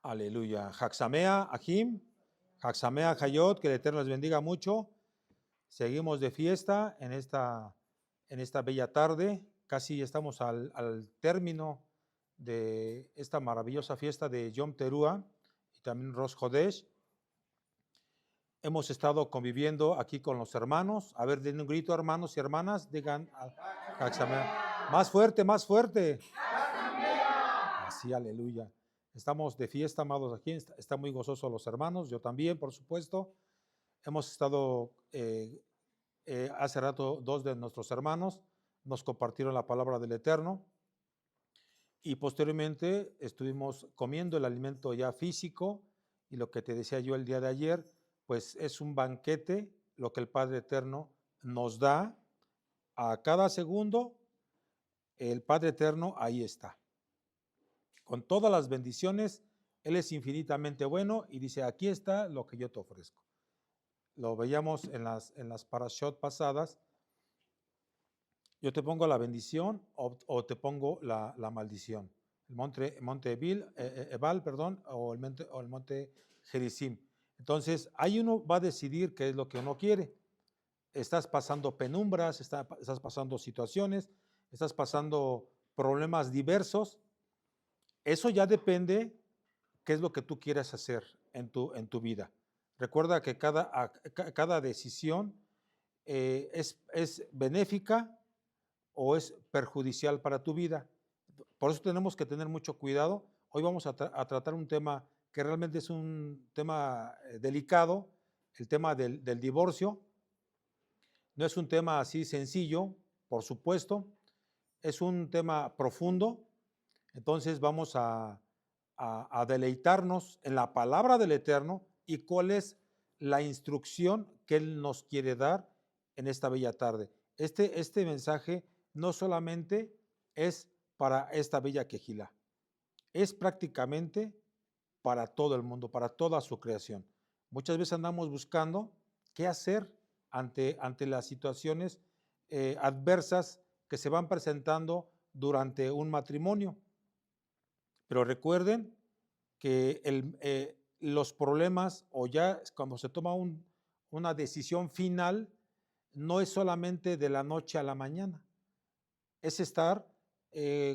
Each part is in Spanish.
Aleluya. Jaxamea, Ajim, Jaxamea, Hayot, que el Eterno les bendiga mucho. Seguimos de fiesta en esta bella tarde. Casi estamos al término de esta maravillosa fiesta de Yom Teruah y también Rosh Hodesh. Hemos estado conviviendo aquí con los hermanos. A ver, den un grito, hermanos y hermanas. Digan Jaxamea. Más fuerte, más fuerte. Así, aleluya. Estamos de fiesta, amados, aquí. Están muy gozosos los hermanos, yo también, por supuesto. Hemos estado, hace rato, dos de nuestros hermanos nos compartieron la palabra del Eterno y posteriormente estuvimos comiendo el alimento ya físico y lo que te decía yo el día de ayer, pues es un banquete lo que el Padre Eterno nos da a cada segundo. El Padre Eterno ahí está. Con todas las bendiciones, Él es infinitamente bueno y dice, aquí está lo que yo te ofrezco. Lo veíamos en las parashot pasadas. Yo te pongo la bendición o te pongo la maldición. El monte Ebal, perdón, o el monte Gerizim. Entonces, ahí uno va a decidir qué es lo que uno quiere. Estás pasando penumbras, estás pasando situaciones, estás pasando problemas diversos. Eso ya depende qué es lo que tú quieras hacer en tu vida. Recuerda que cada decisión es benéfica o es perjudicial para tu vida. Por eso tenemos que tener mucho cuidado. Hoy vamos a tratar un tema que realmente es un tema delicado, el tema del divorcio. No es un tema así sencillo, por supuesto, es un tema profundo. Entonces vamos a deleitarnos en la palabra del Eterno y cuál es la instrucción que Él nos quiere dar en esta bella tarde. Este mensaje no solamente es para esta bella quejilá, es prácticamente para todo el mundo, para toda su creación. Muchas veces andamos buscando qué hacer ante las situaciones adversas que se van presentando durante un matrimonio. Pero recuerden que los problemas o ya cuando se toma una decisión final, no es solamente de la noche a la mañana, es estar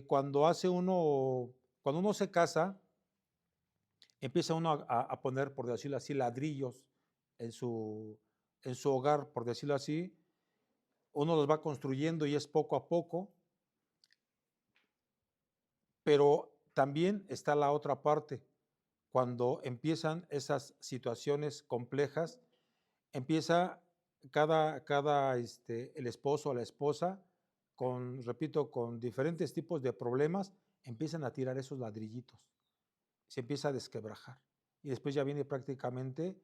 cuando uno se casa, empieza uno a poner, por decirlo así, ladrillos en su hogar, por decirlo así, uno los va construyendo y es poco a poco, pero también está la otra parte. Cuando empiezan esas situaciones complejas, empieza el esposo o la esposa, repito, con diferentes tipos de problemas, empiezan a tirar esos ladrillitos, se empieza a desquebrajar y después ya viene prácticamente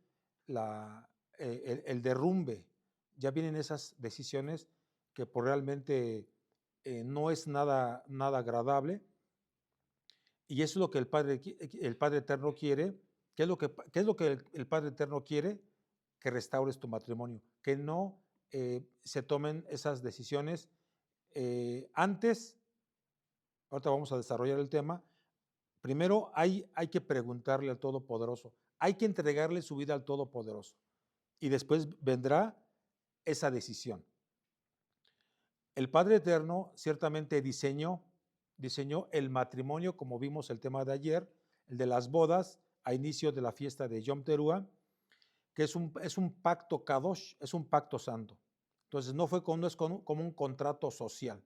el derrumbe, ya vienen esas decisiones que realmente no es nada agradable. Y eso es lo que el Padre Eterno quiere. ¿Qué es lo que el Padre Eterno quiere? Que restaures tu matrimonio, que no se tomen esas decisiones antes. Ahorita vamos a desarrollar el tema. Primero hay que preguntarle al Todopoderoso, hay que entregarle su vida al Todopoderoso y después vendrá esa decisión. El Padre Eterno ciertamente diseñó el matrimonio, como vimos el tema de ayer, el de las bodas a inicio de la fiesta de Yom Teruah, que es un pacto kadosh, es un pacto santo. Entonces no es como un contrato social,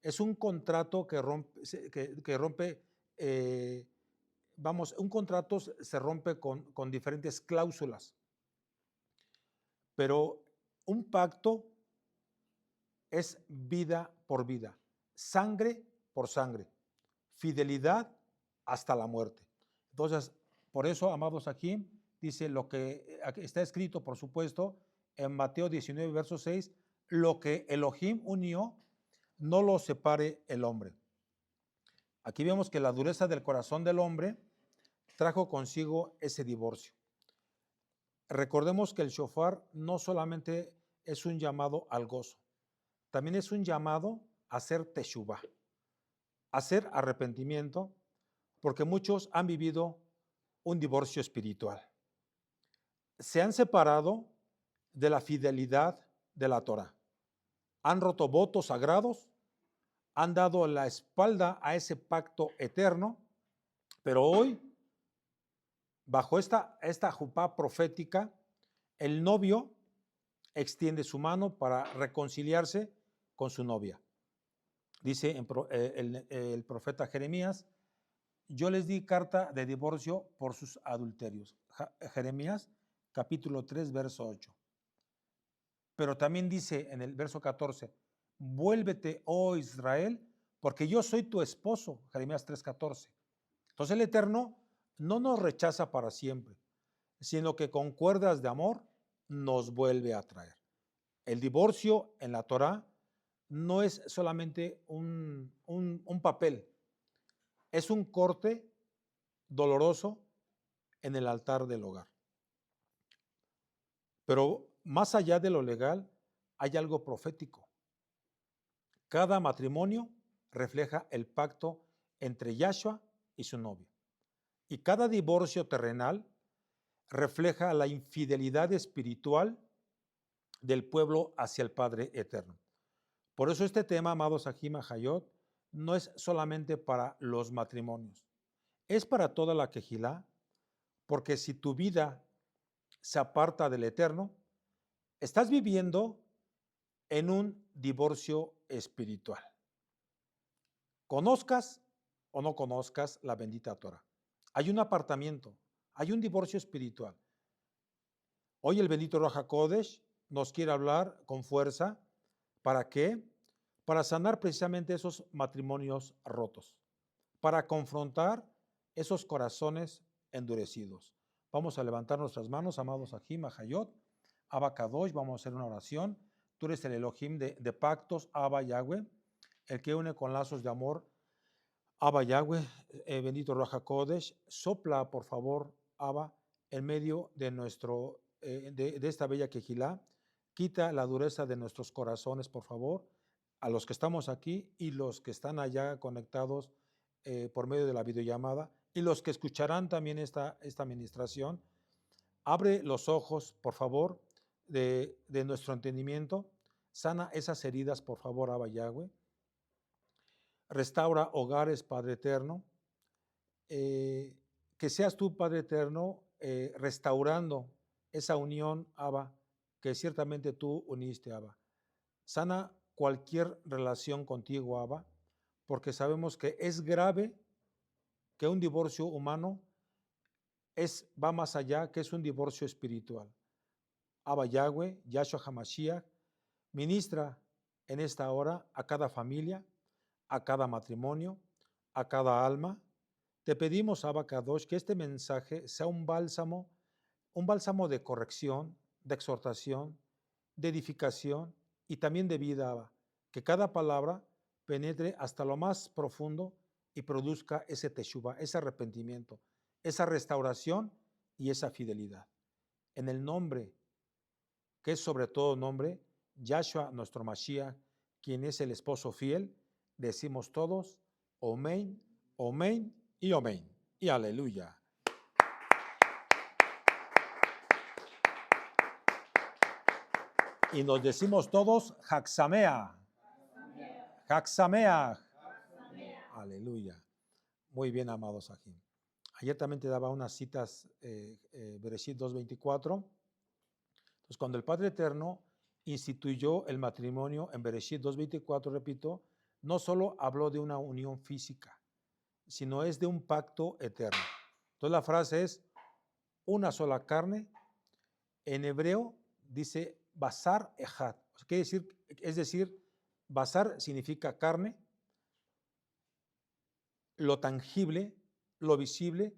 es un contrato que rompe, un contrato se rompe con diferentes cláusulas, pero un pacto es vida por vida, sangre por sangre, fidelidad hasta la muerte. Entonces, por eso, amados, aquí dice lo que está escrito, por supuesto, en Mateo 19, verso 6, lo que Elohim unió, no lo separe el hombre. Aquí vemos que la dureza del corazón del hombre trajo consigo ese divorcio. Recordemos que el shofar no solamente es un llamado al gozo, también es un llamado a hacer teshuvah, a hacer arrepentimiento, porque muchos han vivido un divorcio espiritual. Se han separado de la fidelidad de la Torá. Han roto votos sagrados, han dado la espalda a ese pacto eterno, pero hoy, bajo esta jupá profética, el novio extiende su mano para reconciliarse con su novia. Dice el profeta Jeremías: yo les di carta de divorcio por sus adulterios. Jeremías capítulo 3, verso 8. Pero también dice en el verso 14: vuélvete, oh Israel, porque yo soy tu esposo. Jeremías 3:14. Entonces el Eterno no nos rechaza para siempre, sino que con cuerdas de amor nos vuelve a traer. El divorcio en la Torá no es solamente un papel, es un corte doloroso en el altar del hogar. Pero más allá de lo legal, hay algo profético. Cada matrimonio refleja el pacto entre Yahshua y su novia. Y cada divorcio terrenal refleja la infidelidad espiritual del pueblo hacia el Padre eterno. Por eso este tema, amados Ahim Hayot, no es solamente para los matrimonios, es para toda la Kehilá, porque si tu vida se aparta del Eterno, estás viviendo en un divorcio espiritual. Conozcas o no conozcas la bendita Torah, hay un apartamiento, hay un divorcio espiritual. Hoy el bendito Ruach HaKodesh nos quiere hablar con fuerza. ¿Para qué? Para sanar precisamente esos matrimonios rotos, para confrontar esos corazones endurecidos. Vamos a levantar nuestras manos, amados Ahim Hayot, Abba Kadosh, vamos a hacer una oración. Tú eres el Elohim de pactos, Abba Yahweh, el que une con lazos de amor. Abba Yahweh, bendito Ruach HaKodesh, sopla por favor, Abba, en medio de de esta bella Kehilá. Quita la dureza de nuestros corazones, por favor, a los que estamos aquí y los que están allá conectados por medio de la videollamada y los que escucharán también esta administración. Abre los ojos, por favor, de nuestro entendimiento. Sana esas heridas, por favor, Abba Yahweh. Restaura hogares, Padre eterno. Que seas tú, Padre eterno, restaurando esa unión, Abba, que ciertamente tú uniste, Abba. Sana cualquier relación contigo, Abba, porque sabemos que es grave que un divorcio humano va más allá, que es un divorcio espiritual. Abba Yahweh, Yahshua HaMashiach, ministra en esta hora a cada familia, a cada matrimonio, a cada alma. Te pedimos, Abba Kadosh, que este mensaje sea un bálsamo de corrección, de exhortación, de edificación y también de vida, Abba. Que cada palabra penetre hasta lo más profundo y produzca ese teshuvah, ese arrepentimiento, esa restauración y esa fidelidad. En el nombre, que es sobre todo nombre, Yahshua, nuestro Mashiach, quien es el esposo fiel, decimos todos, Omen, Omen y Omen. Y aleluya. Y nos decimos todos, Haxamea. Haxamea. Aleluya. Muy bien, amados Ahim. Ayer también te daba unas citas, Bereshit 2:24. Entonces, cuando el Padre Eterno instituyó el matrimonio en Bereshit 2:24, repito, no solo habló de una unión física, sino es de un pacto eterno. Entonces la frase es una sola carne. En hebreo dice basar ejad. Es decir, basar significa carne, lo tangible, lo visible,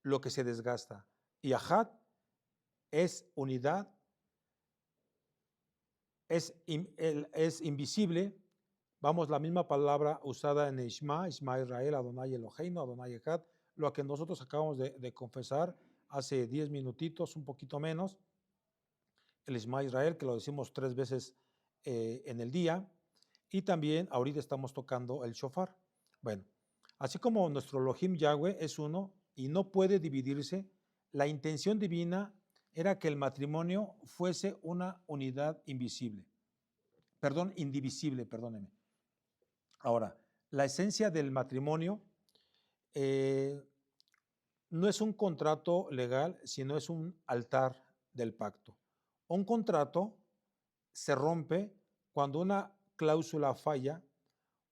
lo que se desgasta. Y ejad es unidad, es invisible. Vamos, la misma palabra usada en Ishma Israel, Adonai Eloheinu, Adonai Echad, lo que nosotros acabamos de confesar hace 10 minutitos, un poquito menos, el Ishma Israel, que lo decimos 3 veces en el día, y también ahorita estamos tocando el shofar. Bueno, así como nuestro Elohim Yahweh es uno, y no puede dividirse, la intención divina era que el matrimonio fuese una unidad indivisible, perdóneme. Ahora, la esencia del matrimonio eh, no es un contrato legal, sino es un altar del pacto. Un contrato se rompe cuando una cláusula falla.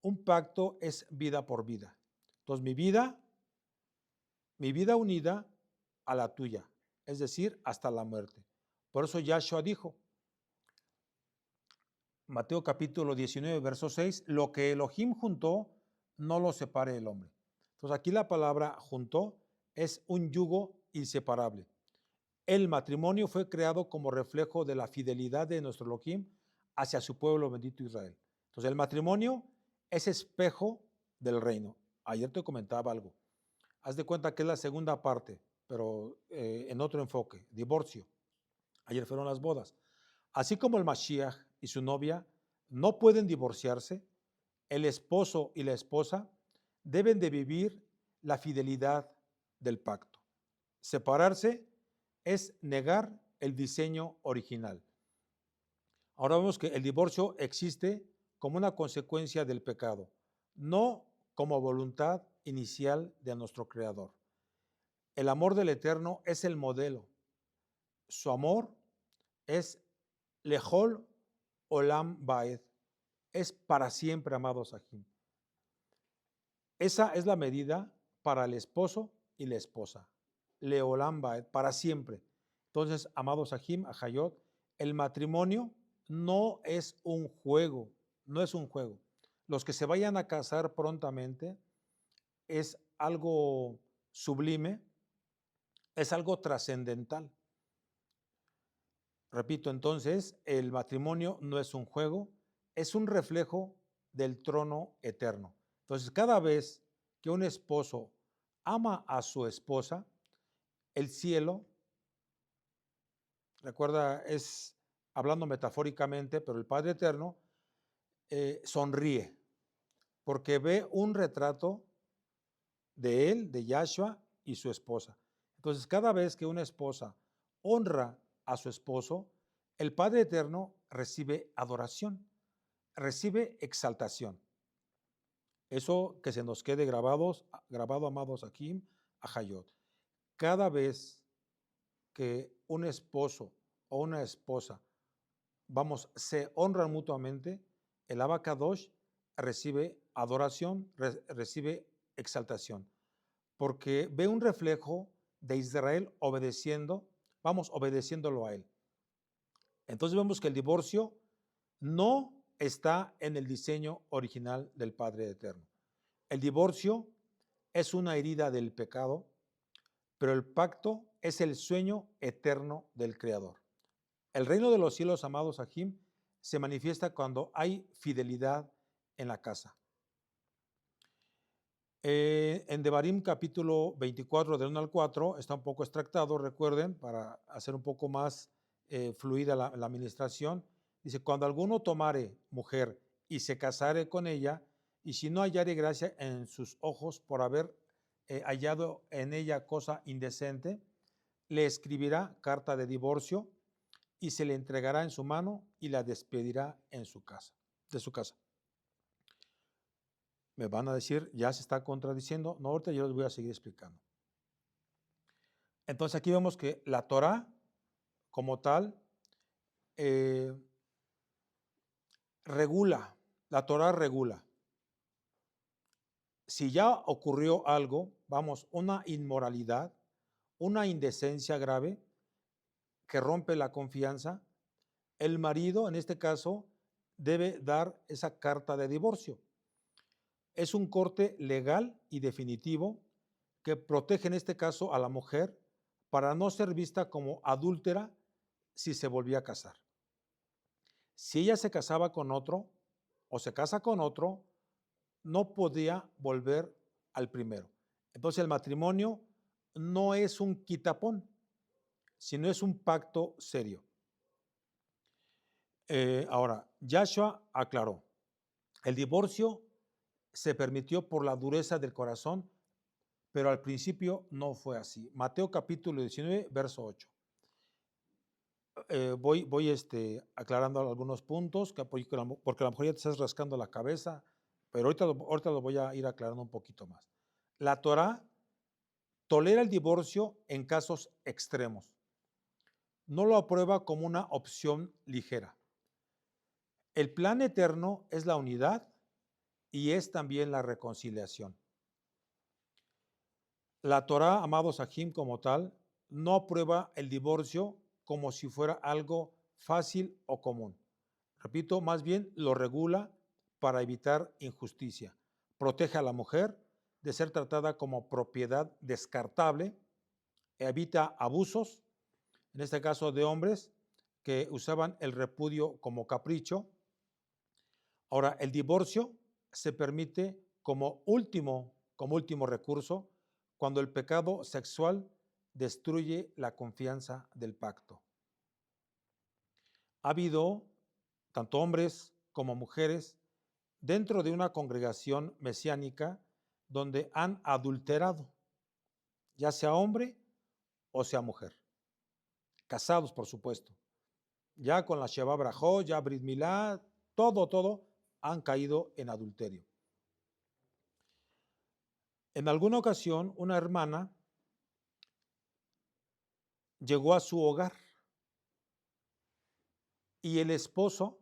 Un pacto es vida por vida. Entonces, mi vida unida a la tuya, es decir, hasta la muerte. Por eso Yahshua dijo, Mateo capítulo 19, verso 6, lo que Elohim juntó, no lo separe el hombre. Entonces, aquí la palabra juntó es un yugo inseparable. El matrimonio fue creado como reflejo de la fidelidad de nuestro Elohim hacia su pueblo bendito Israel. Entonces, el matrimonio es espejo del reino. Ayer te comentaba algo. Haz de cuenta que es la segunda parte, pero en otro enfoque, divorcio. Ayer fueron las bodas. Así como el Mashiach y su novia no pueden divorciarse, el esposo y la esposa deben de vivir la fidelidad del pacto. Separarse es negar el diseño original. Ahora vemos que el divorcio existe como una consecuencia del pecado, no como voluntad inicial de nuestro Creador. El amor del Eterno es el modelo. Su amor es Lejol Olam Baed, es para siempre, amados Sahim. Esa es la medida para el esposo y la esposa. Leolam Baed, para siempre. Entonces, amados Sahim, Ajayot, el matrimonio no es un juego, no es un juego. Los que se vayan a casar prontamente es algo sublime, es algo trascendental. Repito, entonces, el matrimonio no es un juego, es un reflejo del trono eterno. Entonces, cada vez que un esposo ama a su esposa, el cielo, recuerda, es hablando metafóricamente, pero el Padre Eterno sonríe porque ve un retrato de él, de Yahshua y su esposa. Entonces, cada vez que una esposa honra a su esposo, el Padre Eterno recibe adoración, recibe exaltación. Eso que se nos quede grabado, amados Akim, Ajayot. Cada vez que un esposo o una esposa, se honran mutuamente, el Abacadosh recibe adoración, recibe exaltación, porque ve un reflejo de Israel obedeciéndolo a él. Entonces vemos que el divorcio no está en el diseño original del Padre Eterno. El divorcio es una herida del pecado, pero el pacto es el sueño eterno del Creador. El reino de los cielos, amados Ajim, se manifiesta cuando hay fidelidad en la casa. En Devarim capítulo 24, del 1 al 4, está un poco extractado, recuerden, para hacer un poco más fluida la administración. Dice, cuando alguno tomare mujer y se casare con ella, y si no hallare gracia en sus ojos por haber hallado en ella cosa indecente, le escribirá carta de divorcio y se le entregará en su mano y la despedirá de su casa. Me van a decir, ya se está contradiciendo. No, ahorita yo les voy a seguir explicando. Entonces aquí vemos que la Torah, como tal, regula. La Torah regula. Si ya ocurrió algo, una inmoralidad, una indecencia grave que rompe la confianza, el marido, en este caso, debe dar esa carta de divorcio. Es un corte legal y definitivo que protege en este caso a la mujer para no ser vista como adúltera si se volvía a casar. Si ella se casaba con otro o se casa con otro, no podía volver al primero. Entonces el matrimonio no es un quitapón, sino es un pacto serio. Ahora, Yahshua aclaró, el divorcio se permitió por la dureza del corazón, pero al principio no fue así. Mateo capítulo 19, verso 8. Voy aclarando algunos puntos, porque a lo mejor ya te estás rascando la cabeza, pero ahorita lo voy a ir aclarando un poquito más. La Torá tolera el divorcio en casos extremos. No lo aprueba como una opción ligera. El plan eterno es la unidad y es también la reconciliación. La Torá, amados Sahim, como tal, no aprueba el divorcio como si fuera algo fácil o común. Repito, más bien lo regula para evitar injusticia. Protege a la mujer de ser tratada como propiedad descartable, evita abusos, en este caso de hombres que usaban el repudio como capricho. Ahora, el divorcio se permite como último recurso cuando el pecado sexual destruye la confianza del pacto. Ha habido tanto hombres como mujeres dentro de una congregación mesiánica donde han adulterado, ya sea hombre o sea mujer. Casados, por supuesto. Ya con la Sheva Brajot, ya Brit Milá, todo han caído en adulterio. En alguna ocasión, una hermana llegó a su hogar y el esposo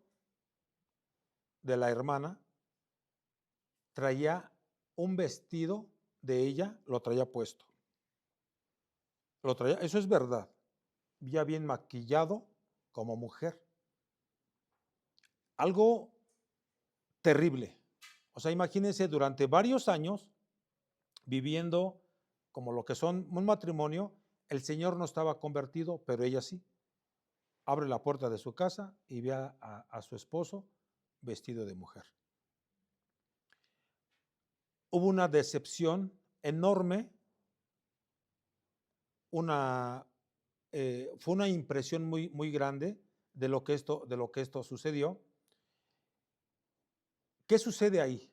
de la hermana traía un vestido de ella, lo traía puesto. Eso es verdad, ya bien maquillado como mujer. Algo terrible. O sea, imagínense durante varios años viviendo como lo que son un matrimonio, el señor no estaba convertido, pero ella sí. Abre la puerta de su casa y ve a su esposo vestido de mujer. Hubo una decepción enorme, fue una impresión muy grande de lo que esto sucedió. ¿Qué sucede ahí?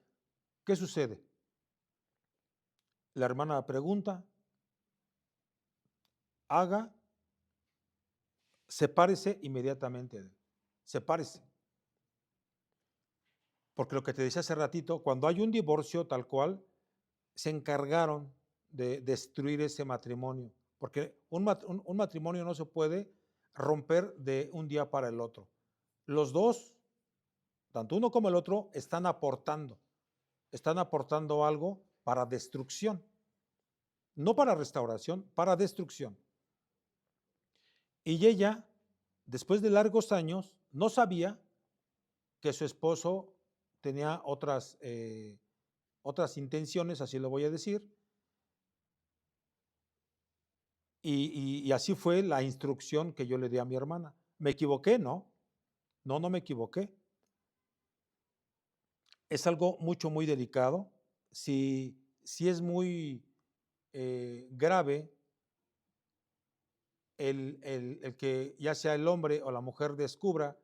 ¿Qué sucede? La hermana pregunta, haga, sepárese inmediatamente, sepárese. Porque lo que te decía hace ratito, cuando hay un divorcio tal cual, se encargaron de destruir ese matrimonio, porque un matrimonio no se puede romper de un día para el otro. Los dos, tanto uno como el otro, están aportando algo para destrucción, no para restauración, para destrucción. Y ella, después de largos años, no sabía que su esposo tenía otras intenciones, así lo voy a decir, y así fue la instrucción que yo le di a mi hermana. ¿Me equivoqué? No me equivoqué. Es algo muy delicado. Si es muy grave el que ya sea el hombre o la mujer descubra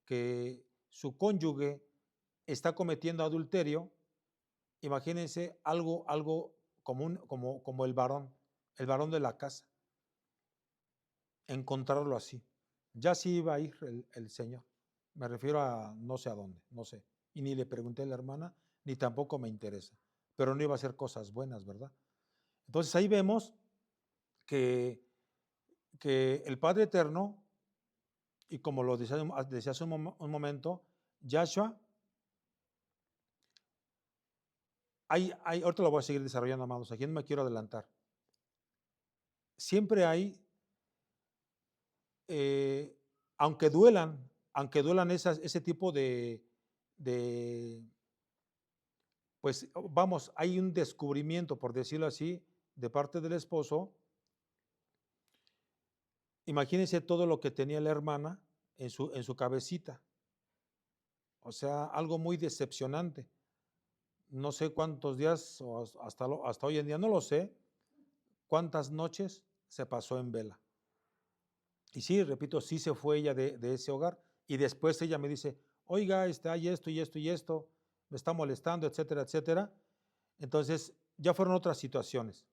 que su cónyuge está cometiendo adulterio, imagínense algo como el varón de la casa, encontrarlo así. Ya sí iba a ir el señor. Me refiero a no sé a dónde, no sé. Y ni le pregunté a la hermana, ni tampoco me interesa. Pero no iba a hacer cosas buenas, ¿verdad? Entonces ahí vemos que el Padre Eterno, y como lo decía hace un momento, Yahshua, ahorita lo voy a seguir desarrollando, amados, aquí no me quiero adelantar. Siempre hay, aunque duelan ese tipo de, pues vamos, hay un descubrimiento, por decirlo así, de parte del esposo. Imagínense todo lo que tenía la hermana en su cabecita. O sea, algo muy decepcionante. No sé cuántos días, o hasta hoy en día, no lo sé, cuántas noches se pasó en vela. Y sí, repito, sí se fue ella de ese hogar. Y después ella me dice, oiga, hay esto y esto y esto, me está molestando, etcétera, etcétera. Entonces, ya fueron otras situaciones.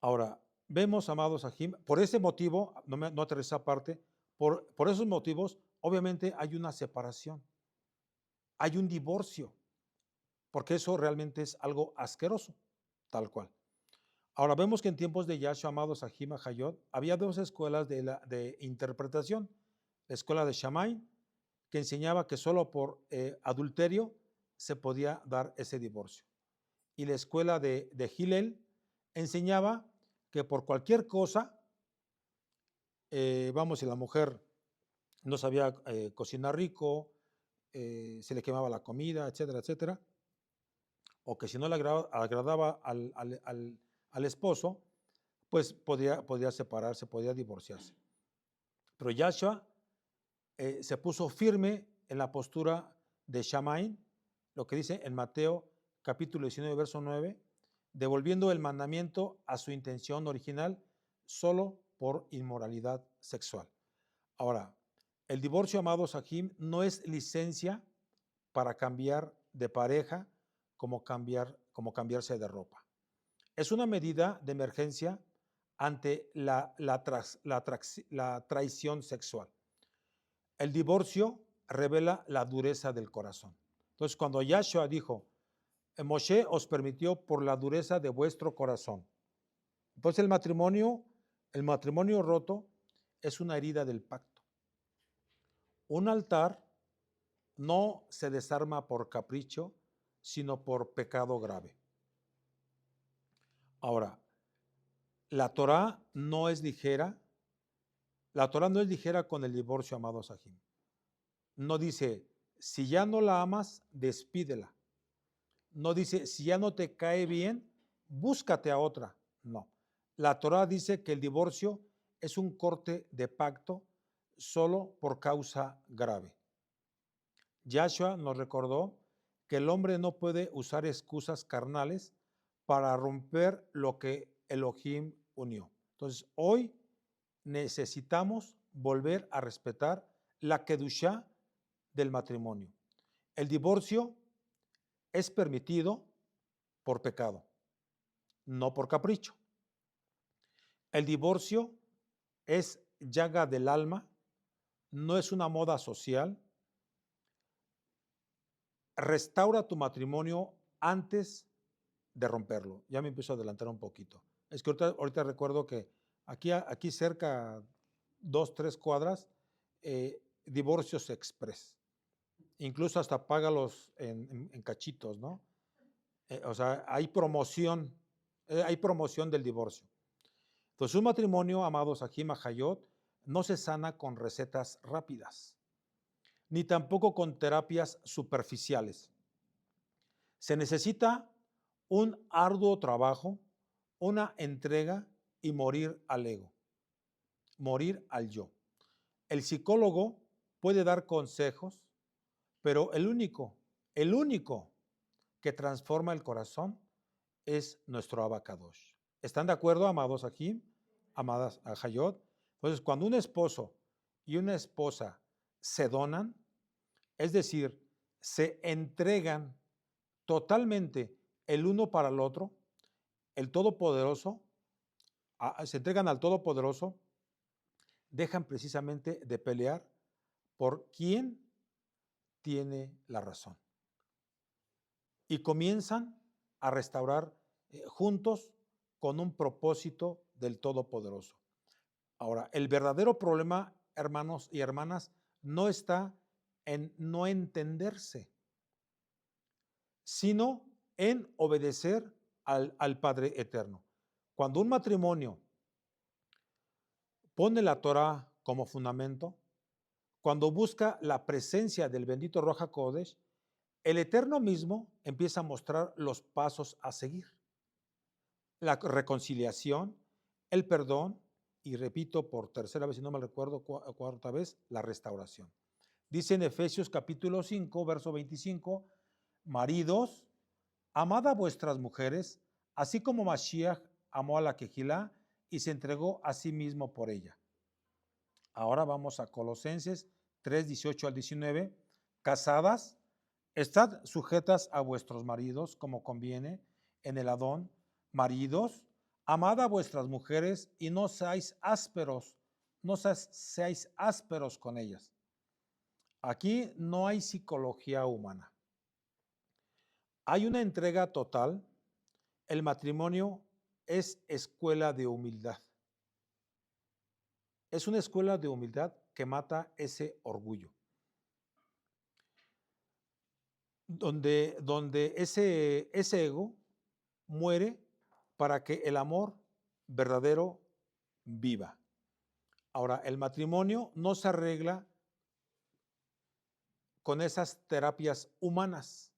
Ahora, vemos, amados Ajim, por ese motivo, no aterriza aparte, por esos motivos, obviamente hay una separación, hay un divorcio, porque eso realmente es algo asqueroso, tal cual. Ahora, vemos que en tiempos de Yahshua, amados Ajim Hayot, había dos escuelas de interpretación. La escuela de Shammai, que enseñaba que solo por adulterio se podía dar ese divorcio. Y la escuela de Hillel enseñaba que por cualquier cosa, si la mujer no sabía cocinar rico, se le quemaba la comida, etcétera, etcétera, o que si no le agradaba al esposo, pues podía separarse, podía divorciarse. Pero Yahshua se puso firme en la postura de Shammai, lo que dice en Mateo capítulo 19, verso 9, devolviendo el mandamiento a su intención original solo por inmoralidad sexual. Ahora, el divorcio, amados Ajim, no es licencia para cambiar de pareja como cambiarse de ropa. Es una medida de emergencia ante la traición sexual. El divorcio revela la dureza del corazón. Entonces, cuando Yahshua dijo, Moshe os permitió por la dureza de vuestro corazón. Entonces, el matrimonio roto es una herida del pacto. Un altar no se desarma por capricho, sino por pecado grave. Ahora, la Torá no es ligera. La Torá no es ligera con el divorcio, amados Ajim. No dice, si ya no la amas, despídela. No dice, si ya no te cae bien, búscate a otra. No. La Torá dice que el divorcio es un corte de pacto solo por causa grave. Yahshua nos recordó que el hombre no puede usar excusas carnales para romper lo que Elohim unió. Entonces, hoy necesitamos volver a respetar la kedushá del matrimonio. El divorcio es permitido por pecado, no por capricho. El divorcio es llaga del alma, no es una moda social. Restaura tu matrimonio antes de romperlo. Ya me empiezo a adelantar un poquito. Es que ahorita recuerdo que aquí cerca, 2, 3 cuadras, divorcios express. Incluso hasta págalos en cachitos, ¿no? O sea, hay promoción del divorcio. Entonces, un matrimonio, amados Ajim Hayot, no se sana con recetas rápidas, ni tampoco con terapias superficiales. Se necesita un arduo trabajo, una entrega y morir al ego, morir al yo. El psicólogo puede dar consejos, pero el único que transforma el corazón es nuestro Abacadosh. ¿Están de acuerdo, amados aquí, amadas a Hayot? Entonces, cuando un esposo y una esposa se donan, es decir, se entregan totalmente el uno para el otro, el Todopoderoso, se entregan al Todopoderoso, dejan precisamente de pelear por quién tiene la razón. Y comienzan a restaurar juntos con un propósito del Todopoderoso. Ahora, el verdadero problema, hermanos y hermanas, no está en no entenderse, sino en obedecer al Padre Eterno. Cuando un matrimonio pone la Torá como fundamento, cuando busca la presencia del bendito Ruach HaKodesh, el Eterno mismo empieza a mostrar los pasos a seguir. La reconciliación, el perdón y, repito por tercera vez, si no me recuerdo, cuarta vez, la restauración. Dice en Efesios capítulo 5, verso 25, maridos, amad a vuestras mujeres, así como Mashiach amó a la Kejilá y se entregó a sí mismo por ella. Ahora vamos a Colosenses 3, 18 al 19. Casadas, estad sujetas a vuestros maridos como conviene en el Adón. Maridos, Amad a vuestras mujeres y no seáis ásperos, seáis ásperos con ellas. Aquí no hay psicología humana. Hay una entrega total. El matrimonio es escuela de humildad. Es una escuela de humildad que mata ese orgullo. Donde ese ego muere para que el amor verdadero viva. Ahora, el matrimonio no se arregla con esas terapias humanas.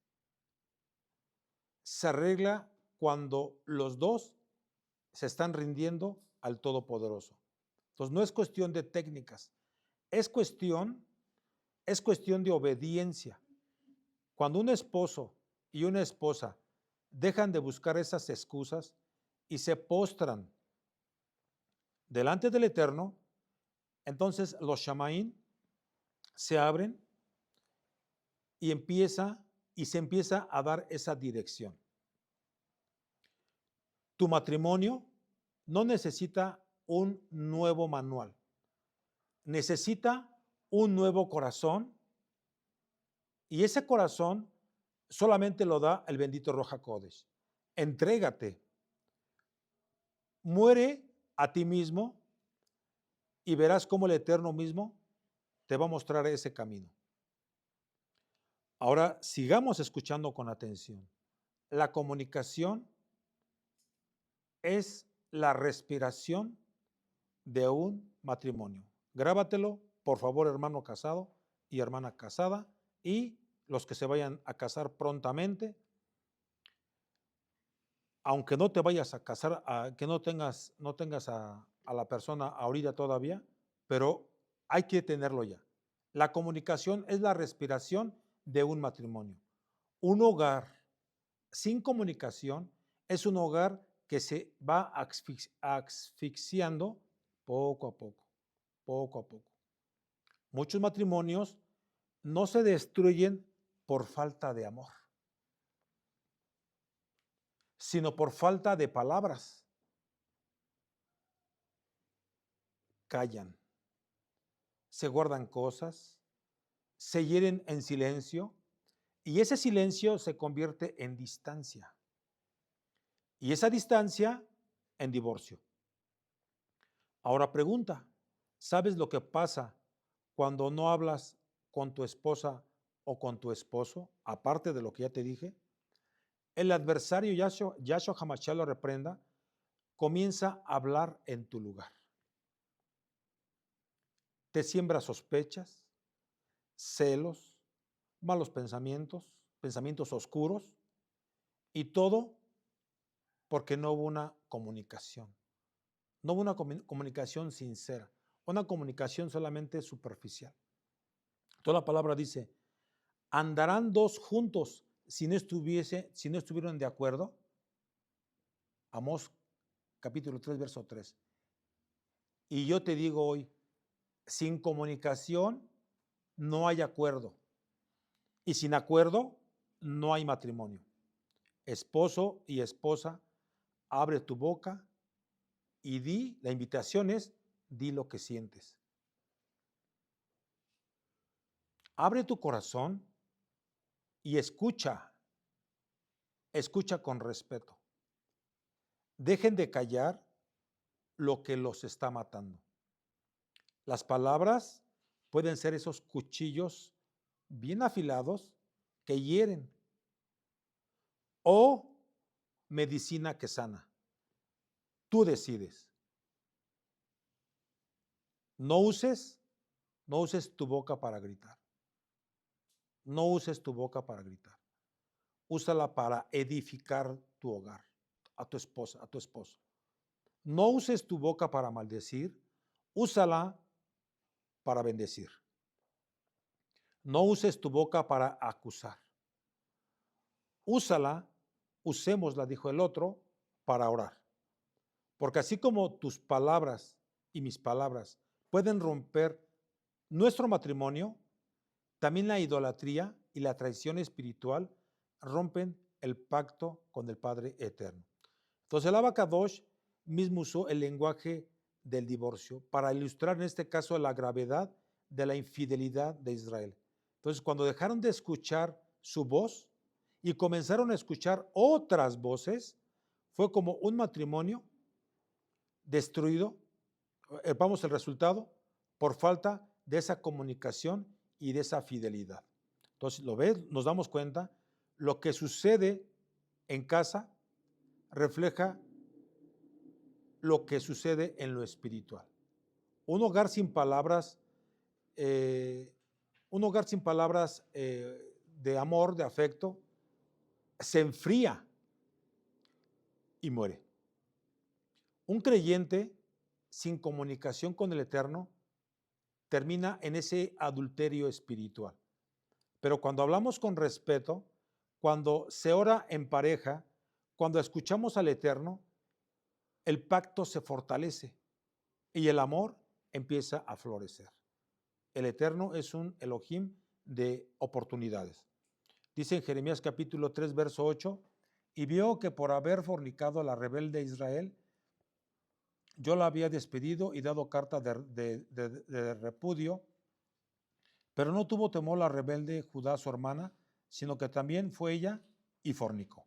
Se arregla cuando los dos se están rindiendo al Todopoderoso. Entonces, no es cuestión de técnicas, es cuestión de obediencia. Cuando un esposo y una esposa dejan de buscar esas excusas y se postran delante del Eterno, entonces los shamaín se abren y se empieza a dar esa dirección. Tu matrimonio no necesita un nuevo manual, necesita un nuevo corazón, y ese corazón solamente lo da el bendito Ruach HaKodesh. Entrégate, muere a ti mismo y verás cómo el Eterno mismo te va a mostrar ese camino. Ahora sigamos escuchando con atención. La comunicación es la respiración de un matrimonio. Grábatelo, por favor, hermano casado y hermana casada, y los que se vayan a casar prontamente, aunque no te vayas a casar, que no tengas a la persona ahorita todavía, pero hay que tenerlo ya. La comunicación es la respiración de un matrimonio. Un hogar sin comunicación es un hogar que se va asfixiando poco a poco, poco a poco. Muchos matrimonios no se destruyen por falta de amor, sino por falta de palabras. Callan, se guardan cosas, se hieren en silencio, y ese silencio se convierte en distancia. Y esa distancia en divorcio. Ahora pregunta, ¿sabes lo que pasa cuando no hablas con tu esposa o con tu esposo, aparte de lo que ya te dije? El adversario, Yahshua HaMashiach lo reprenda, comienza a hablar en tu lugar. Te siembra sospechas, celos, malos pensamientos, pensamientos oscuros, y todo porque no hubo una comunicación. No hubo una comunicación sincera, una comunicación solamente superficial. Toda la palabra dice, ¿andarán dos juntos si no estuvieron de acuerdo? Amós capítulo 3, verso 3. Y yo te digo hoy, sin comunicación no hay acuerdo. Y sin acuerdo no hay matrimonio. Esposo y esposa, abre tu boca y di, la invitación es, di lo que sientes. Abre tu corazón y escucha con respeto. Dejen de callar lo que los está matando. Las palabras pueden ser esos cuchillos bien afilados que hieren, o medicina que sana. Tú decides. No uses tu boca para gritar. No uses tu boca para gritar. Úsala para edificar tu hogar, a tu esposa, a tu esposo. No uses tu boca para maldecir, úsala para bendecir. No uses tu boca para acusar. Úsala, usémosla, dijo el otro, para orar. Porque así como tus palabras y mis palabras pueden romper nuestro matrimonio, también la idolatría y la traición espiritual rompen el pacto con el Padre Eterno. Entonces el Abacadosh mismo usó el lenguaje del divorcio para ilustrar en este caso la gravedad de la infidelidad de Israel. Entonces, cuando dejaron de escuchar su voz y comenzaron a escuchar otras voces, fue como un matrimonio destruido, vamos el resultado, por falta de esa comunicación y de esa fidelidad. Entonces, ¿lo ves? Nos damos cuenta, lo que sucede en casa refleja lo que sucede en lo espiritual. Un hogar sin palabras, de amor, de afecto, se enfría y muere. Un creyente sin comunicación con el Eterno termina en ese adulterio espiritual. Pero cuando hablamos con respeto, cuando se ora en pareja, cuando escuchamos al Eterno, el pacto se fortalece y el amor empieza a florecer. El Eterno es un Elohim de oportunidades. Dice en Jeremías capítulo 3, verso 8, y vio que por haber fornicado a la rebelde Israel, yo la había despedido y dado carta de repudio, pero no tuvo temor la rebelde Judá, su hermana, sino que también fue ella y fornicó.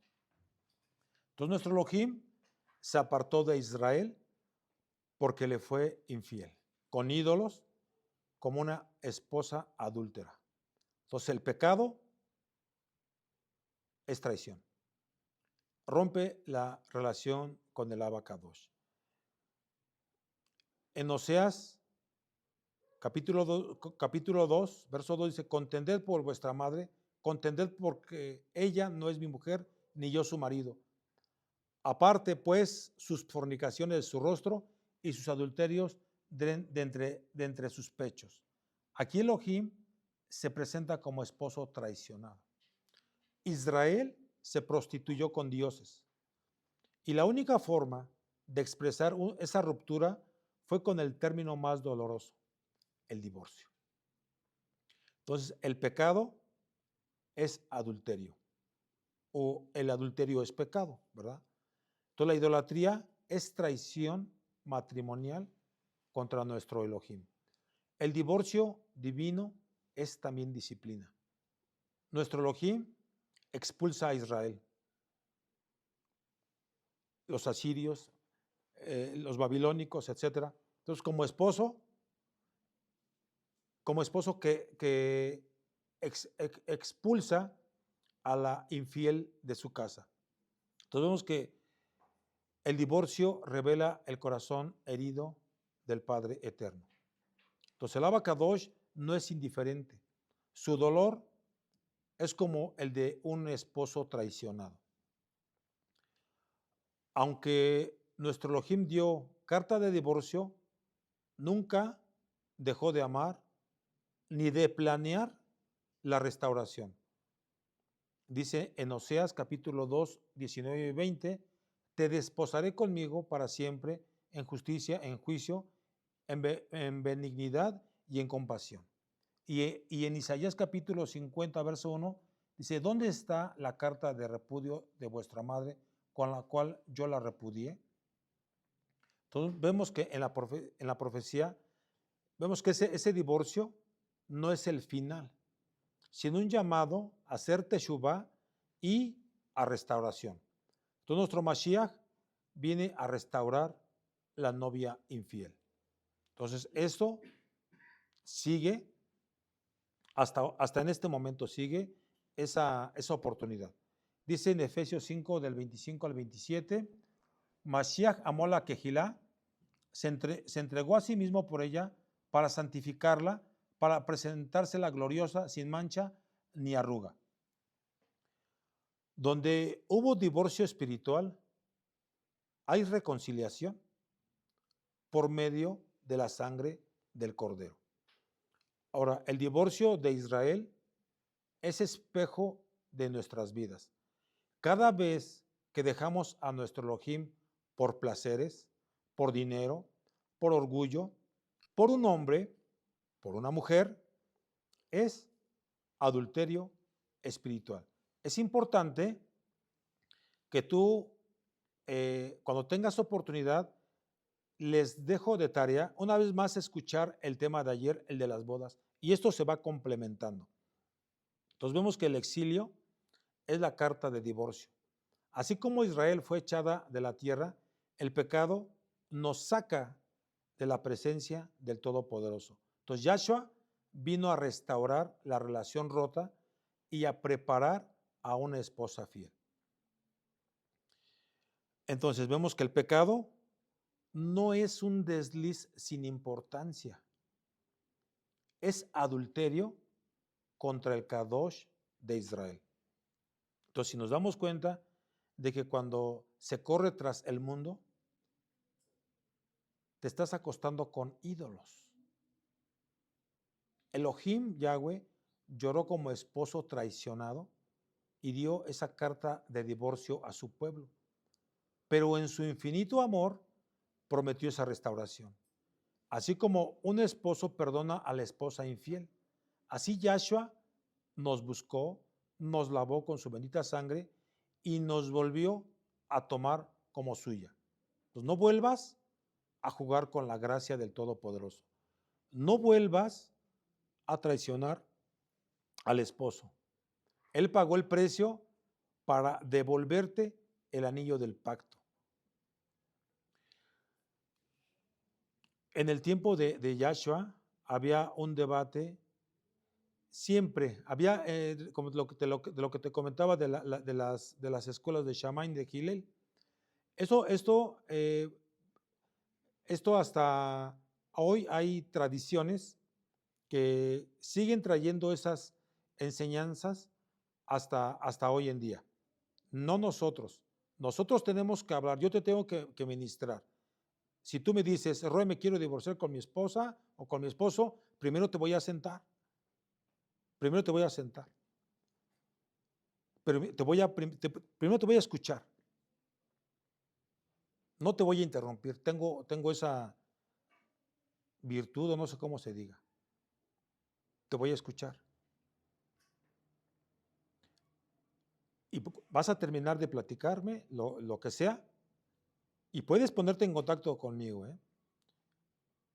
Entonces nuestro Elohim se apartó de Israel porque le fue infiel, con ídolos, como una esposa adúltera. Entonces el pecado es traición. Rompe la relación con el Abacadosh. En Oseas, capítulo 2, verso 2 dice, contended por vuestra madre, contended porque ella no es mi mujer, ni yo su marido. Aparte, pues, sus fornicaciones de su rostro y sus adulterios de entre sus pechos. Aquí Elohim se presenta como esposo traicionado. Israel se prostituyó con dioses. Y la única forma de expresar esa ruptura fue con el término más doloroso, el divorcio. Entonces, el pecado es adulterio, o el adulterio es pecado, ¿verdad? Entonces, la idolatría es traición matrimonial contra nuestro Elohim. El divorcio divino es también disciplina. Nuestro Elohim expulsa a Israel. Los asirios, los babilónicos, etc. Entonces, como esposo que expulsa a la infiel de su casa. Entonces vemos que el divorcio revela el corazón herido del Padre Eterno. Entonces el Abacadosh no es indiferente. Su dolor es como el de un esposo traicionado. Aunque nuestro Elohim dio carta de divorcio, nunca dejó de amar ni de planear la restauración. Dice en Oseas capítulo 2, 19 y 20, te desposaré conmigo para siempre en justicia, en juicio, en benignidad y en compasión. Y en Isaías capítulo 50, verso 1, dice, ¿dónde está la carta de repudio de vuestra madre con la cual yo la repudié? Entonces vemos que en la profecía, vemos que ese divorcio no es el final, sino un llamado a hacer teshuvá y a restauración. Entonces nuestro Mashiach viene a restaurar la novia infiel. Entonces esto sigue, hasta en este momento sigue esa oportunidad. Dice en Efesios 5 del 25 al 27, Mashiach amó la Kehilá, se entregó a sí mismo por ella para santificarla, para presentársela gloriosa, sin mancha ni arruga. Donde hubo divorcio espiritual, hay reconciliación por medio de la sangre del Cordero. Ahora, el divorcio de Israel es espejo de nuestras vidas. Cada vez que dejamos a nuestro Elohim por placeres, por dinero, por orgullo, por un hombre, por una mujer, es adulterio espiritual. Es importante que tú cuando tengas oportunidad, les dejo de tarea una vez más escuchar el tema de ayer, el de las bodas, y esto se va complementando. Entonces vemos que el exilio es la carta de divorcio. Así como Israel fue echada de la tierra, el pecado nos saca de la presencia del Todopoderoso. Entonces Yahshua vino a restaurar la relación rota y a preparar a una esposa fiel. Entonces vemos que el pecado no es un desliz sin importancia, es adulterio contra el Kadosh de Israel. Entonces, si nos damos cuenta de que cuando se corre tras el mundo, te estás acostando con ídolos. Elohim, Yahweh, lloró como esposo traicionado y dio esa carta de divorcio a su pueblo. Pero en su infinito amor prometió esa restauración. Así como un esposo perdona a la esposa infiel, así Yahshua nos buscó, nos lavó con su bendita sangre y nos volvió a tomar como suya. Pues no vuelvas a jugar con la gracia del Todopoderoso. No vuelvas a traicionar al esposo. Él pagó el precio para devolverte el anillo del pacto. En el tiempo de Yahshua había un debate, siempre había, como de lo que te comentaba de las escuelas de Shammai, de Hillel. Esto hasta hoy hay tradiciones que siguen trayendo esas enseñanzas hasta hoy en día. No nosotros. Nosotros tenemos que hablar, yo te tengo que ministrar. Si tú me dices, Roy, me quiero divorciar con mi esposa o con mi esposo, primero te voy a sentar. Primero te voy a sentar. Pero primero te voy a escuchar. No te voy a interrumpir. Tengo esa virtud, o no sé cómo se diga. Te voy a escuchar. Y vas a terminar de platicarme lo que sea, y puedes ponerte en contacto conmigo, ¿eh?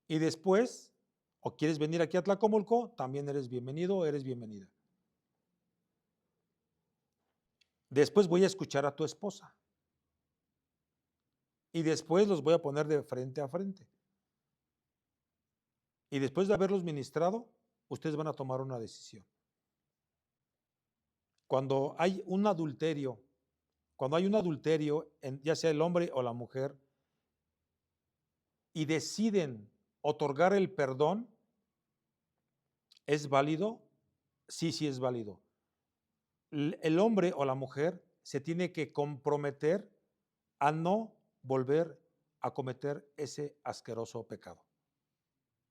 Y después, o quieres venir aquí a Tlacomulco, también eres bienvenido o eres bienvenida. Después voy a escuchar a tu esposa. Y después los voy a poner de frente a frente. Y después de haberlos ministrado, ustedes van a tomar una decisión. Cuando hay un adulterio, ya sea el hombre o la mujer, y deciden otorgar el perdón, ¿es válido? Sí, sí es válido. El hombre o la mujer se tiene que comprometer a no volver a cometer ese asqueroso pecado.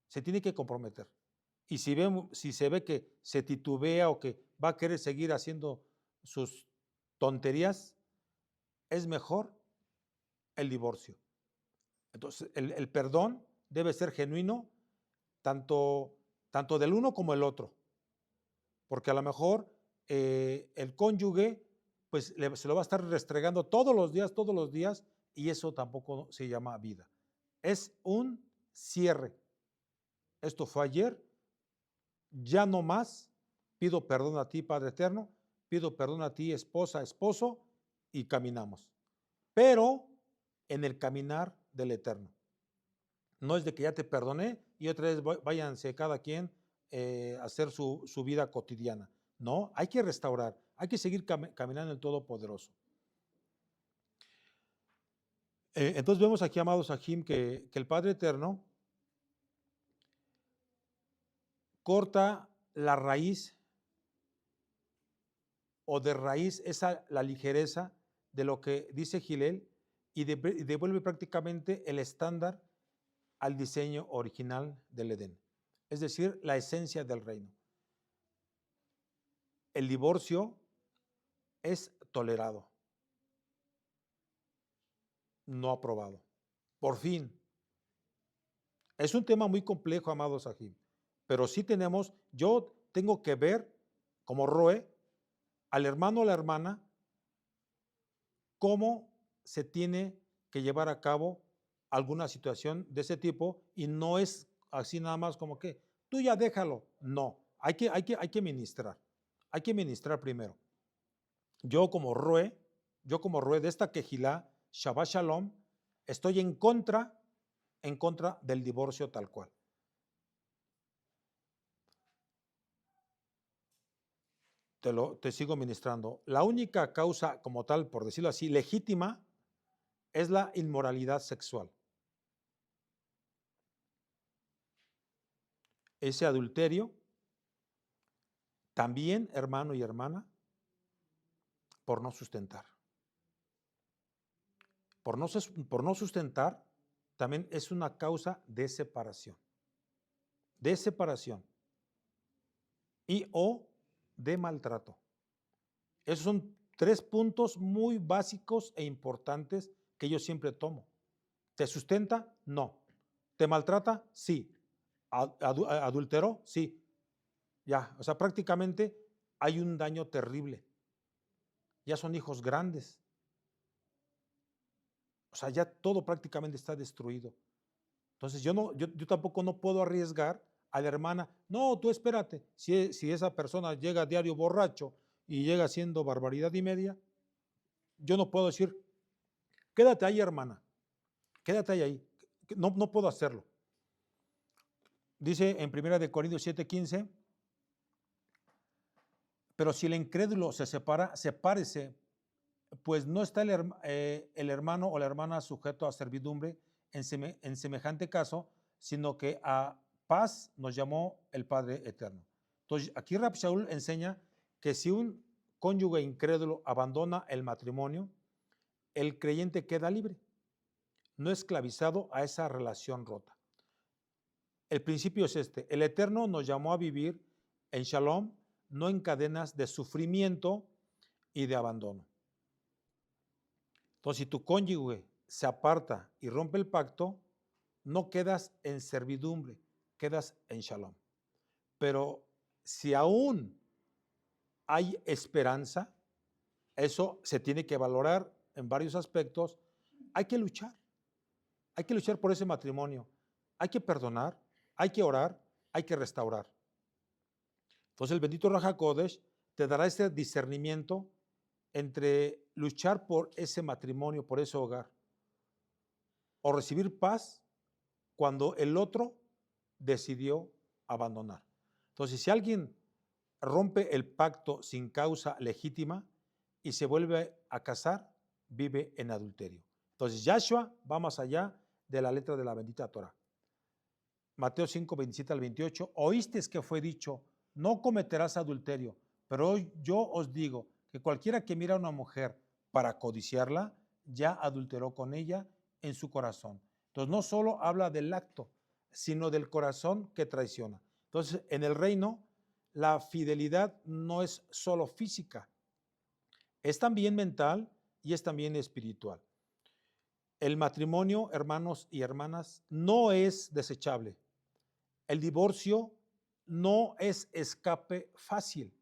Se tiene que comprometer. Y si se ve que se titubea o que va a querer seguir haciendo sus tonterías, es mejor el divorcio. Entonces, el perdón debe ser genuino, tanto del uno como el otro. Porque a lo mejor el cónyuge pues se lo va a estar restregando todos los días, y eso tampoco se llama vida. Es un cierre. Esto fue ayer, ya no más. Pido perdón a ti, Padre Eterno, pido perdón a ti, esposa, esposo, y caminamos. Pero en el caminar del Eterno. No es de que ya te perdoné y otra vez váyanse cada quien a hacer su vida cotidiana. No, hay que restaurar, hay que seguir caminando en el Todopoderoso. Entonces vemos aquí, amados Ajim, que el Padre Eterno corta la raíz, o de raíz la ligereza de lo que dice Hillel, y devuelve prácticamente el estándar al diseño original del Edén, es decir, la esencia del reino. El divorcio es tolerado, no aprobado. Por fin. Es un tema muy complejo, amados Ajim, pero sí yo tengo que ver, como Roe, al hermano o la hermana, cómo se tiene que llevar a cabo alguna situación de ese tipo y no es así nada más como que tú ya déjalo. No, hay que ministrar. Hay que ministrar primero. Yo como Roe de esta Kehilá, Shabbat Shalom, estoy en contra del divorcio tal cual. Te sigo ministrando. La única causa como tal, por decirlo así, legítima, es la inmoralidad sexual. Ese adulterio, también, hermano y hermana, por no sustentar. Por no sustentar, también es una causa de separación. De separación. Y o de maltrato. Esos son 3 puntos muy básicos e importantes que yo siempre tomo. ¿Te sustenta? No. ¿Te maltrata? Sí. ¿Adulteró? Sí. Ya, o sea, prácticamente hay un daño terrible. Ya son hijos grandes. O sea, ya todo prácticamente está destruido. Entonces yo tampoco no puedo arriesgar a la hermana. No, tú espérate. Si esa persona llega a diario borracho y llega haciendo barbaridad y media, yo no puedo decir, quédate ahí, hermana. Quédate ahí. No puedo hacerlo. Dice en 1 Corintios 7:15, pero si el incrédulo se separa, sepárese, pues no está el hermano o la hermana sujeto a servidumbre en semejante caso, sino que a paz nos llamó el Padre Eterno. Entonces, aquí Rab Shaul enseña que si un cónyuge incrédulo abandona el matrimonio, el creyente queda libre, no esclavizado a esa relación rota. El principio es este: el Eterno nos llamó a vivir en Shalom, no en cadenas de sufrimiento y de abandono. Entonces, si tu cónyuge se aparta y rompe el pacto, no quedas en servidumbre, quedas en Shalom. Pero si aún hay esperanza, eso se tiene que valorar en varios aspectos. Hay que luchar por ese matrimonio, hay que perdonar, hay que orar, hay que restaurar. Entonces el bendito Raja Kodesh te dará ese discernimiento entre luchar por ese matrimonio, por ese hogar, o recibir paz cuando el otro decidió abandonar. Entonces, si alguien rompe el pacto sin causa legítima y se vuelve a casar, vive en adulterio. Entonces, Yahshua va más allá de la letra de la bendita Torah. Mateo 5, 27 al 28, oísteis que fue dicho, no cometerás adulterio, pero hoy yo os digo que cualquiera que mira a una mujer para codiciarla, ya adulteró con ella en su corazón. Entonces, no solo habla del acto, sino del corazón que traiciona. Entonces, en el reino, la fidelidad no es solo física, es también mental y es también espiritual. El matrimonio, hermanos y hermanas, no es desechable. El divorcio no es escape fácil,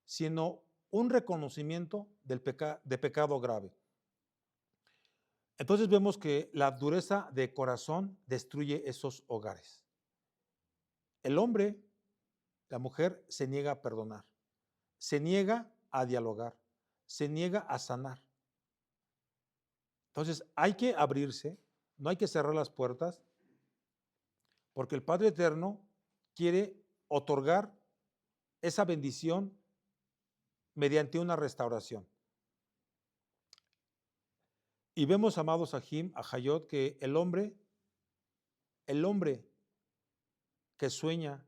sino un reconocimiento de pecado grave. Entonces vemos que la dureza de corazón destruye esos hogares. El hombre, la mujer, se niega a perdonar, se niega a dialogar, se niega a sanar. Entonces hay que abrirse, no hay que cerrar las puertas, porque el Padre Eterno quiere otorgar esa bendición mediante una restauración. Y vemos, amados Ajim, a Hayot, que el hombre que sueña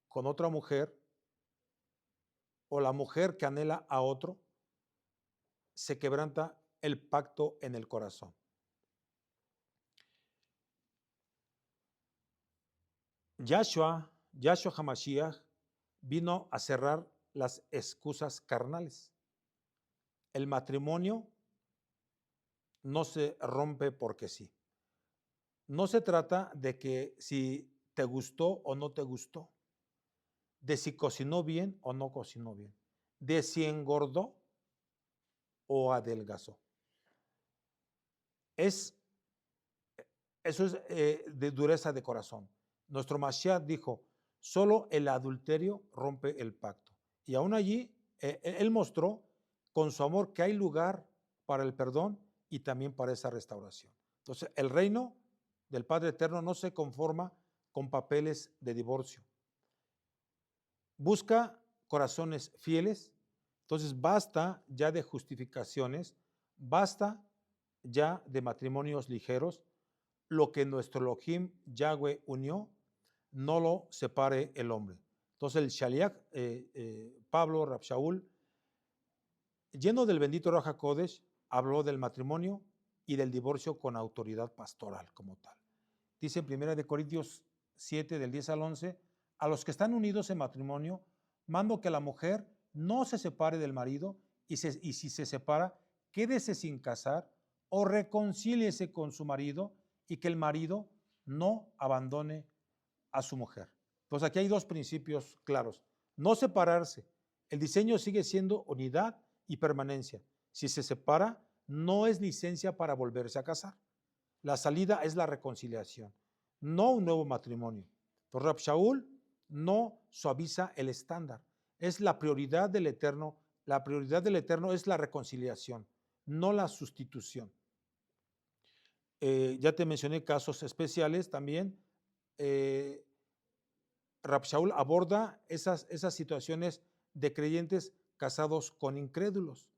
con otra mujer o la mujer que anhela a otro, se quebranta el pacto en el corazón. Yahshua HaMashiach vino a cerrar las excusas carnales. El matrimonio no se rompe porque sí. No se trata de que si te gustó o no te gustó, de si cocinó bien o no cocinó bien, de si engordó o adelgazó. es, eso es de dureza de corazón. Nuestro Mashiach dijo, solo el adulterio rompe el pacto. Y aún allí, él mostró con su amor que hay lugar para el perdón y también para esa restauración. Entonces, el reino del Padre Eterno no se conforma con papeles de divorcio. Busca corazones fieles. Entonces, basta ya de justificaciones, basta ya de matrimonios ligeros. Lo que nuestro Elohim Yahweh unió, no lo separe el hombre. Entonces el Shaliach, Pablo, Rab Shaul, lleno del bendito Ruach HaKodesh, habló del matrimonio y del divorcio con autoridad pastoral como tal. Dice en 1 Corintios 7, del 10 al 11, a los que están unidos en matrimonio, mando que la mujer no se separe del marido y si se separa, quédese sin casar o reconcíliese con su marido y que el marido no abandone a su mujer. Entonces aquí hay dos principios claros. No separarse. El diseño sigue siendo unidad y permanencia. Si se separa, no es licencia para volverse a casar. La salida es la reconciliación, no un nuevo matrimonio. Entonces Rab Shaul no suaviza el estándar. Es la prioridad del Eterno. La prioridad del Eterno es la reconciliación, no la sustitución. Ya te mencioné casos especiales también. Rab Shaul aborda esas situaciones de creyentes casados con incrédulos.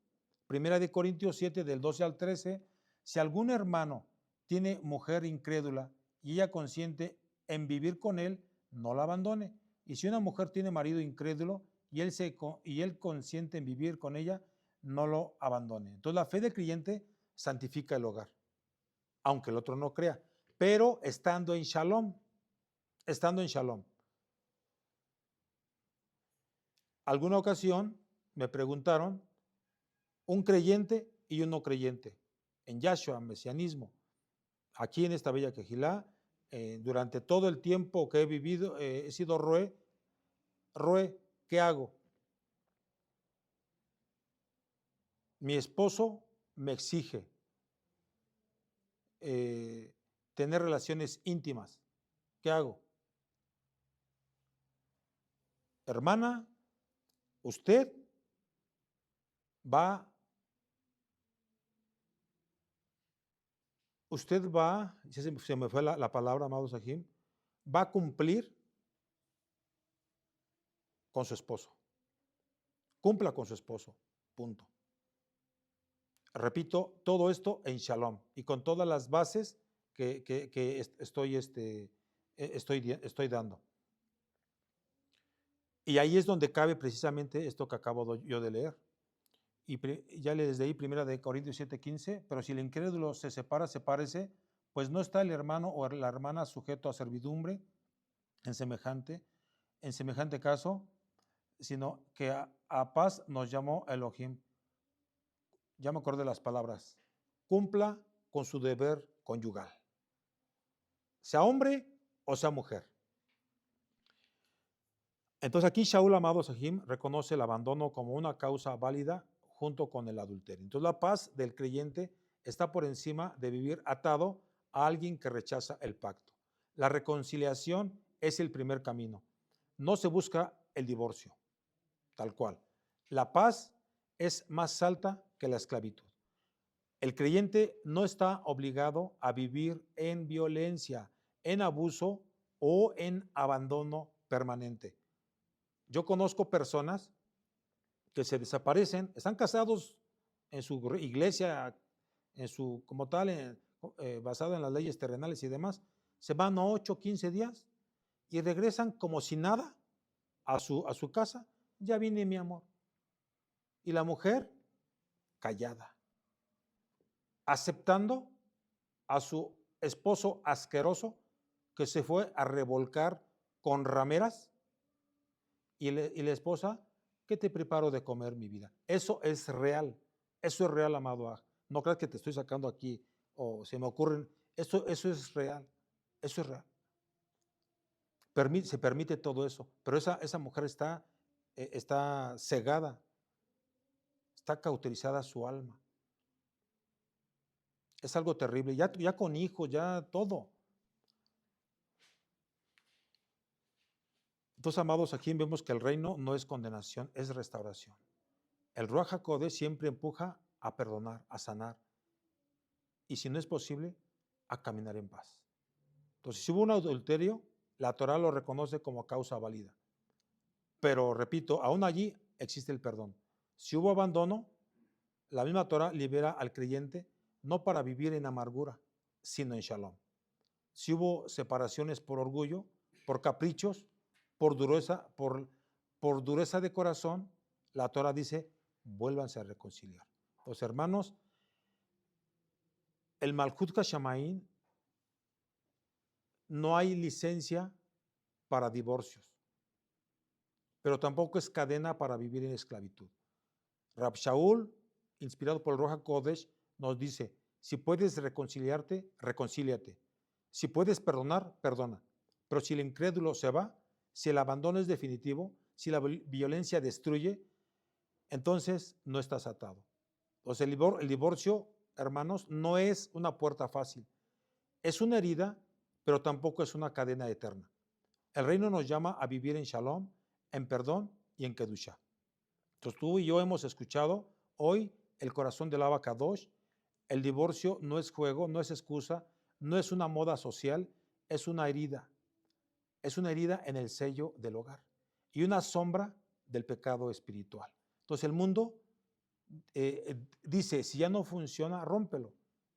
1 Corintios 7, del 12 al 13, si algún hermano tiene mujer incrédula y ella consiente en vivir con él, no la abandone. Y si una mujer tiene marido incrédulo y él consiente en vivir con ella, no lo abandone. Entonces la fe del creyente santifica el hogar, aunque el otro no crea, pero estando en shalom, estando en shalom. Alguna ocasión me preguntaron, un creyente y un no creyente, en Yahshua, mesianismo, aquí en esta bella Quejilá, durante todo el tiempo que he vivido, he sido Roe, ¿qué hago? Mi esposo me exige tener relaciones íntimas, ¿qué hago? Hermana, usted va, se me fue la palabra, amados Sahim, va a cumplir con su esposo. Cumpla con su esposo, punto. Repito, todo esto en shalom y con todas las bases que estoy dando. Y ahí es donde cabe precisamente esto que acabo yo de leer. Y ya les leí 1 Corintios 7:15, pero si el incrédulo se separa, sepárese, pues no está el hermano o la hermana sujeto a servidumbre en semejante caso, sino que a paz nos llamó Elohim. Ya me acordé de las palabras. Cumpla con su deber conyugal, sea hombre o sea mujer. Entonces aquí Shaul, amado Sahim, reconoce el abandono como una causa válida junto con el adulterio. Entonces la paz del creyente está por encima de vivir atado a alguien que rechaza el pacto. La reconciliación es el primer camino. No se busca el divorcio, tal cual. La paz es más alta que la esclavitud. El creyente no está obligado a vivir en violencia, en abuso o en abandono permanente. Yo conozco personas que se desaparecen, están casados en su iglesia, como tal, basado en las leyes terrenales y demás, se van a 8, 15 días y regresan como si nada a su casa. Ya vine, mi amor. Y la mujer callada, aceptando a su esposo asqueroso que se fue a revolcar con rameras y la esposa, ¿qué te preparo de comer, mi vida? Eso es real, amado. No creas que te estoy sacando aquí o se me ocurren, eso es real, eso es real. Se permite todo eso, pero esa mujer está cegada, está cauterizada su alma. Es algo terrible, ya con hijos, ya todo. Entonces, amados, aquí vemos que el reino no es condenación, es restauración. El Ruach HaKodesh siempre empuja a perdonar, a sanar, y si no es posible, a caminar en paz. Entonces, si hubo un adulterio, la Torah lo reconoce como causa válida. Pero, repito, aún allí existe el perdón. Si hubo abandono, la misma Torah libera al creyente no para vivir en amargura, sino en shalom. Si hubo separaciones por orgullo, por caprichos, por dureza de corazón, la Torah dice, vuélvanse a reconciliar. Los hermanos, el Malhut Shamaín, no hay licencia para divorcios, pero tampoco es cadena para vivir en esclavitud. Rab Shaul, inspirado por el Ruach HaKodesh, nos dice, si puedes reconciliarte, reconcíliate. Si puedes perdonar, perdona. Pero si el incrédulo se va, si el abandono es definitivo, si la violencia destruye, entonces no estás atado. Entonces el divorcio, hermanos, no es una puerta fácil. Es una herida, pero tampoco es una cadena eterna. El reino nos llama a vivir en shalom, en perdón y en kedushá. Entonces tú y yo hemos escuchado hoy el corazón del Abba Kadosh. El divorcio no es juego, no es excusa, no es una moda social, es una herida. Es una herida en el sello del hogar y una sombra del pecado espiritual. Entonces el mundo dice, si ya no funciona, rómpelo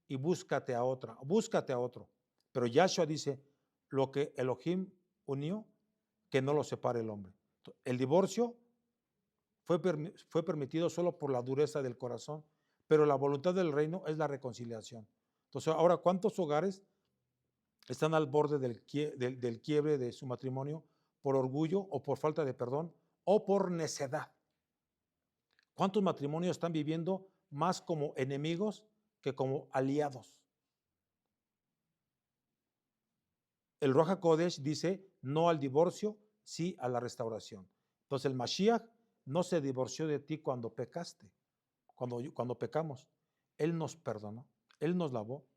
y búscate a otra, búscate a otro. Pero Yahshua dice, lo que Elohim unió, que no lo separe el hombre. El divorcio fue permitido solo por la dureza del corazón, pero la voluntad del reino es la reconciliación. Entonces, ahora, ¿cuántos hogares están al borde del quiebre de su matrimonio por orgullo o por falta de perdón o por necedad? ¿Cuántos matrimonios están viviendo más como enemigos que como aliados? El Ruach HaKodesh dice no al divorcio, sí a la restauración. Entonces el Mashiach no se divorció de ti cuando pecaste, cuando pecamos. Él nos perdonó, Él nos lavó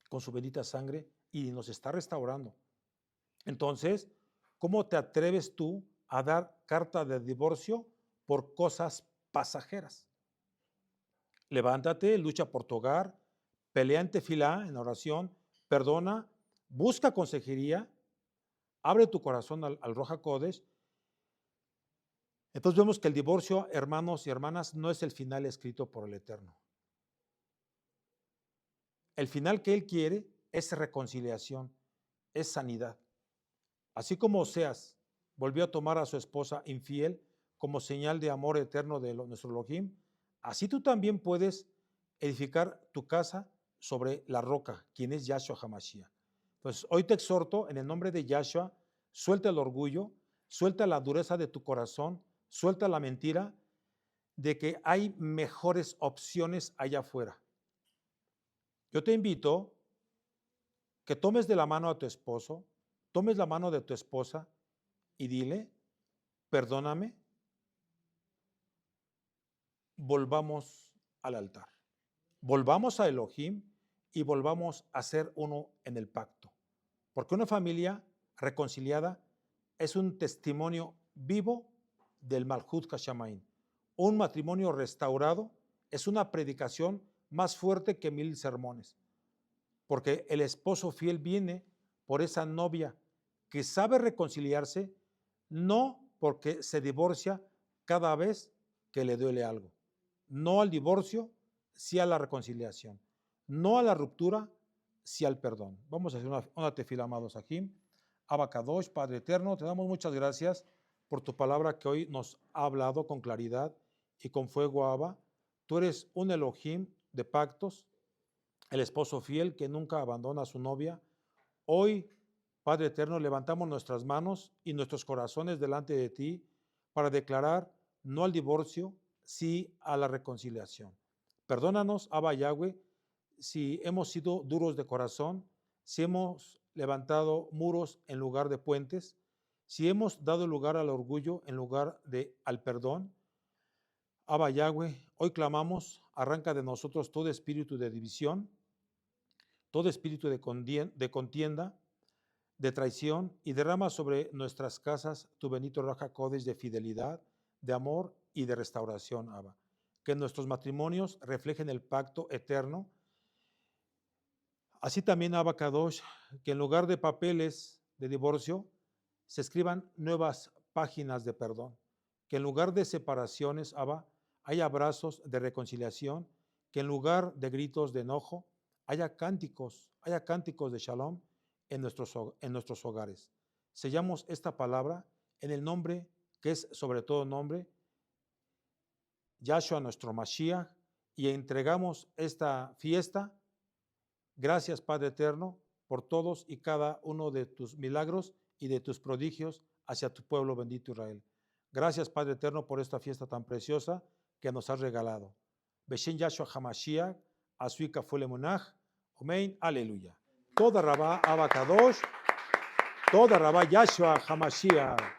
con su bendita sangre y nos está restaurando. Entonces, ¿cómo te atreves tú a dar carta de divorcio por cosas pasajeras? Levántate, lucha por tu hogar, pelea en tefilá, en oración, perdona, busca consejería, abre tu corazón al Ruach HaKodesh. Entonces vemos que el divorcio, hermanos y hermanas, no es el final escrito por el Eterno. El final que Él quiere es reconciliación, es sanidad. Así como Oseas volvió a tomar a su esposa infiel como señal de amor eterno de nuestro Elohim, así tú también puedes edificar tu casa sobre la roca, quien es Yahshua HaMashiach. Entonces, hoy te exhorto en el nombre de Yahshua, suelta el orgullo, suelta la dureza de tu corazón, suelta la mentira de que hay mejores opciones allá afuera. Yo te invito que tomes de la mano a tu esposo, tomes la mano de tu esposa y dile, perdóname, volvamos al altar. Volvamos a Elohim y volvamos a ser uno en el pacto. Porque una familia reconciliada es un testimonio vivo del Malhut Shamaín. Un matrimonio restaurado es una predicación más fuerte que 1000 sermones. Porque el esposo fiel viene por esa novia que sabe reconciliarse, no porque se divorcia cada vez que le duele algo. No al divorcio, sí a la reconciliación. No a la ruptura, sí al perdón. Vamos a hacer una tefila, amados Ajim. Abba Kadosh, Padre Eterno, te damos muchas gracias por tu palabra que hoy nos ha hablado con claridad y con fuego, Abba. Tú eres un Elohim de pactos, el esposo fiel que nunca abandona a su novia. Hoy, Padre Eterno, levantamos nuestras manos y nuestros corazones delante de ti para declarar no al divorcio, sí a la reconciliación. Perdónanos, Abba Yahweh, si hemos sido duros de corazón, si hemos levantado muros en lugar de puentes, si hemos dado lugar al orgullo en lugar de al perdón. Abba Yahweh, hoy clamamos, arranca de nosotros todo espíritu de división, todo espíritu de contienda, de traición, y derrama sobre nuestras casas tu bendito Ruach HaKodesh de fidelidad, de amor y de restauración, Abba. Que nuestros matrimonios reflejen el pacto eterno. Así también, Abba Kadosh, que en lugar de papeles de divorcio, se escriban nuevas páginas de perdón. Que en lugar de separaciones, Abba, haya abrazos de reconciliación. Que en lugar de gritos de enojo, haya cánticos de shalom en nuestros hogares. Sellamos esta palabra en el nombre que es sobre todo nombre, Yahshua nuestro Mashiach, y entregamos esta fiesta. Gracias, Padre eterno, por todos y cada uno de tus milagros y de tus prodigios hacia tu pueblo bendito Israel. Gracias, Padre eterno, por esta fiesta tan preciosa que nos has regalado. Beshen Yahshua HaMashiach, Asui Kaful Emunach, Amén, aleluya. Toda Rabá Abba Kadosh, toda Rabá Yahshua HaMashiach.